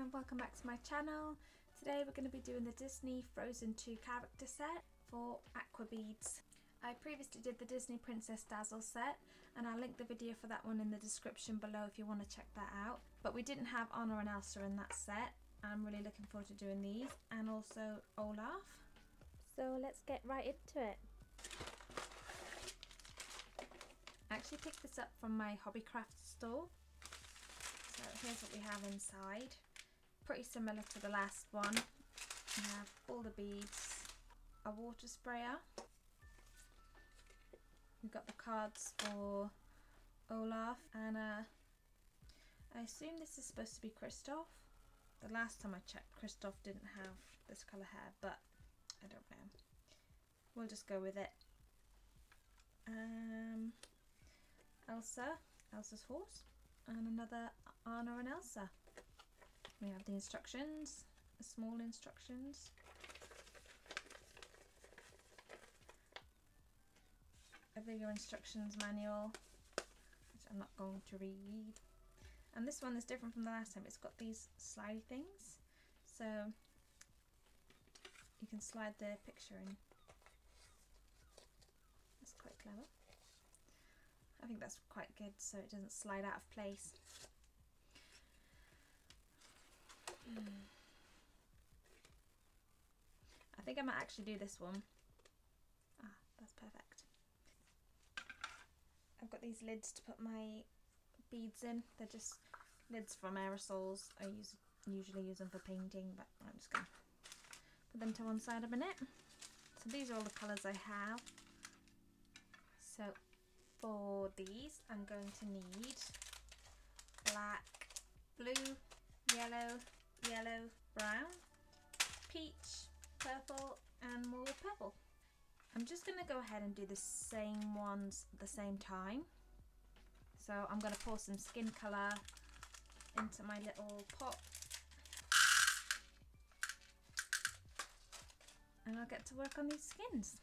and welcome back to my channel. Today we're going to be doing the Disney Frozen 2 character set for Aquabeads. I previously did the Disney Princess Dazzle set and I'll link the video for that one in the description below if you want to check that out. But we didn't have Anna and Elsa in that set. I'm really looking forward to doing these, and also Olaf. So let's get right into it. I actually picked this up from my Hobbycraft store. So here's what we have inside. Pretty similar to the last one. We have all the beads, a water sprayer. We've got the cards for Olaf, and I assume this is supposed to be Kristoff. The last time I checked, Kristoff didn't have this colour hair, but I don't know. We'll just go with it. Elsa's horse, and another Anna and Elsa. We have the instructions, the small instructions. A video instructions manual, which I'm not going to read. And this one is different from the last time. It's got these slidey things, so you can slide the picture in. That's quite clever. I think that's quite good so it doesn't slide out of place. I think I might actually do this one. Ah, that's perfect. I've got these lids to put my beads in. They're just lids from aerosols. I usually use them for painting, but I'm just going to put them to one side a minute. So these are all the colours I have. So for these I'm going to need black, blue, yellow, brown, peach, purple, and more purple. I'm just going to go ahead and do the same ones at the same time. So I'm going to pour some skin colour into my little pot, and I'll get to work on these skins.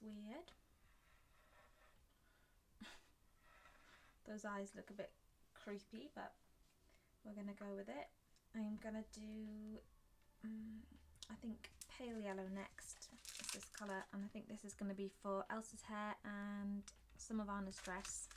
Weird. Those eyes look a bit creepy, but we're gonna go with it. I'm gonna do I think pale yellow next. It's this colour, and I think this is gonna be for Elsa's hair and some of Anna's dress.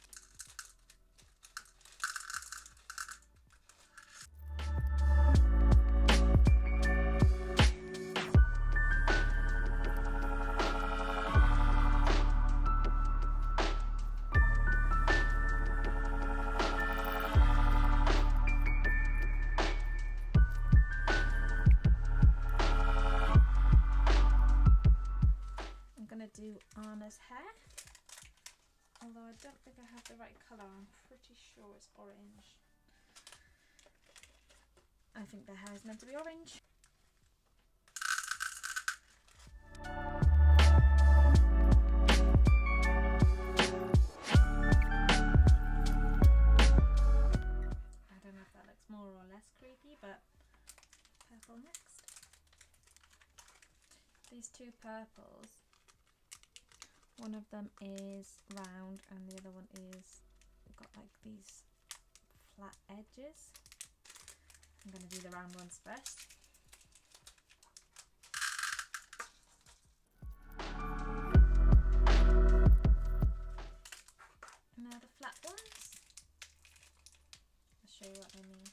Do Anna's hair, although I don't think I have the right colour. I'm pretty sure it's orange. I think the hair is meant to be orange. I don't know if that looks more or less creepy, but purple next. These two purples, one of them is round and the other one is got like these flat edges. I'm going to do the round ones first. And now the flat ones. I'll show you what I mean.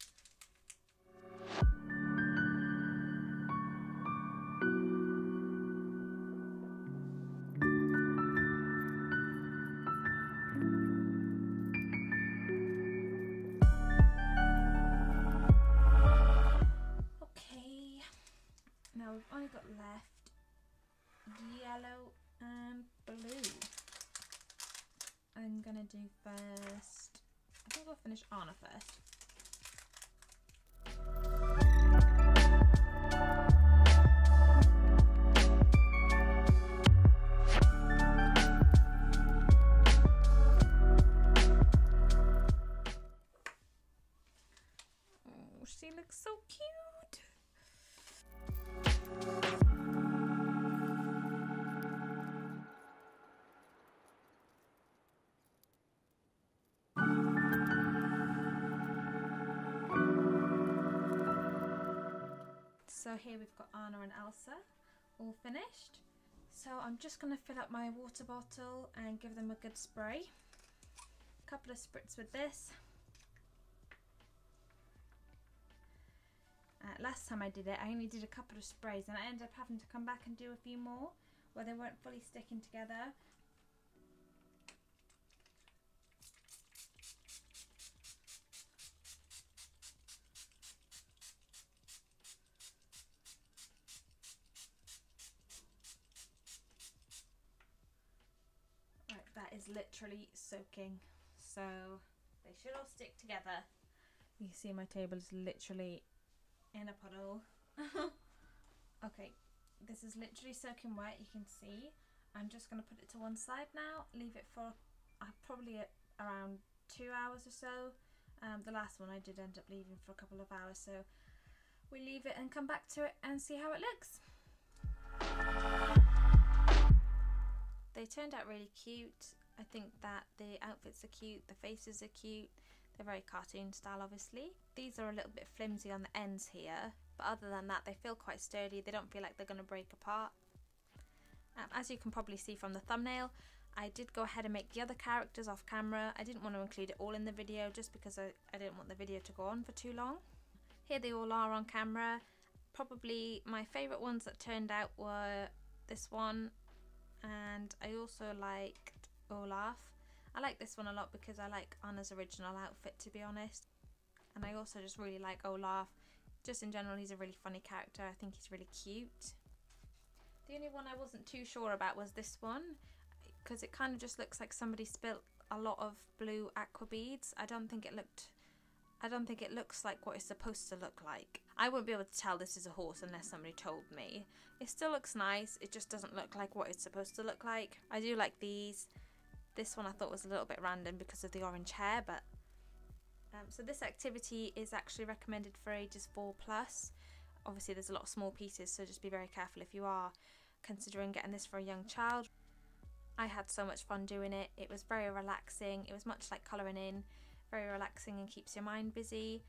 Now we've only got left yellow and blue. I'm gonna do first, I think we'll finish Anna first. So here we've got Anna and Elsa all finished. So I'm just going to fill up my water bottle and give them a good spray. A couple of spritz with this. Last time I did it, I only did a couple of sprays and I ended up having to come back and do a few more where they weren't fully sticking together. Right, that is literally soaking, so they should all stick together. You can see my table is literally in a puddle. Okay, this is literally soaking wet, you can see. I'm just going to put it to one side now, leave it for probably around 2 hours or so. The last one I did end up leaving for a couple of hours, so we leave it and come back to it and see how it looks. They turned out really cute. I think that the outfits are cute, the faces are cute. They're very cartoon style, obviously. These are a little bit flimsy on the ends here, but other than that they feel quite sturdy. They don't feel like they're going to break apart. As you can probably see from the thumbnail, I did go ahead and make the other characters off camera. I didn't want to include it all in the video just because I didn't want the video to go on for too long. Here they all are on camera. Probably my favourite ones that turned out were this one, and I also liked Olaf. I like this one a lot because I like Anna's original outfit, to be honest. And I also just really like Olaf. Just in general, he's a really funny character. I think he's really cute. The only one I wasn't too sure about was this one, because it kind of just looks like somebody spilt a lot of blue aqua beads. I don't think it looks like what it's supposed to look like. I won't be able to tell this is a horse unless somebody told me. It still looks nice, it just doesn't look like what it's supposed to look like. I do like these. This one I thought was a little bit random because of the orange hair, but so this activity is actually recommended for ages 4+. Obviously there's a lot of small pieces, so just be very careful if you are considering getting this for a young child. I had so much fun doing it. It was very relaxing. It was much like colouring in, very relaxing and keeps your mind busy.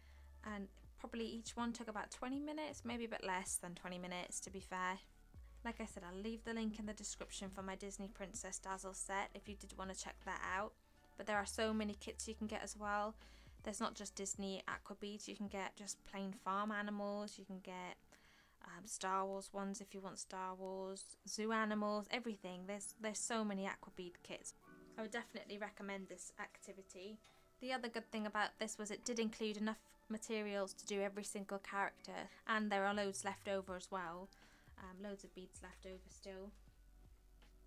And probably each one took about 20 minutes, maybe a bit less than 20 minutes to be fair. Like I said, I'll leave the link in the description for my Disney Princess Dazzle set if you did want to check that out. But there are so many kits you can get as well. There's not just Disney aqua beads, you can get just plain farm animals, you can get Star Wars ones if you want Star Wars, zoo animals, everything. There's so many aqua bead kits. I would definitely recommend this activity. The other good thing about this was it did include enough materials to do every single character, and there are loads left over as well. Loads of beads left over still.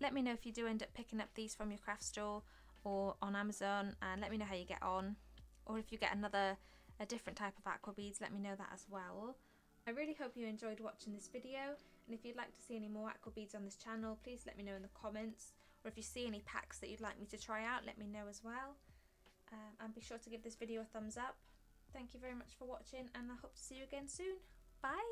Let me know if you do end up picking up these from your craft store or on Amazon, and let me know how you get on. Or if you get a different type of aqua beads, let me know that as well. I really hope you enjoyed watching this video, and if you'd like to see any more aqua beads on this channel, please let me know in the comments. Or if you see any packs that you'd like me to try out, let me know as well. And be sure to give this video a thumbs up. Thank you very much for watching, and I hope to see you again soon. Bye!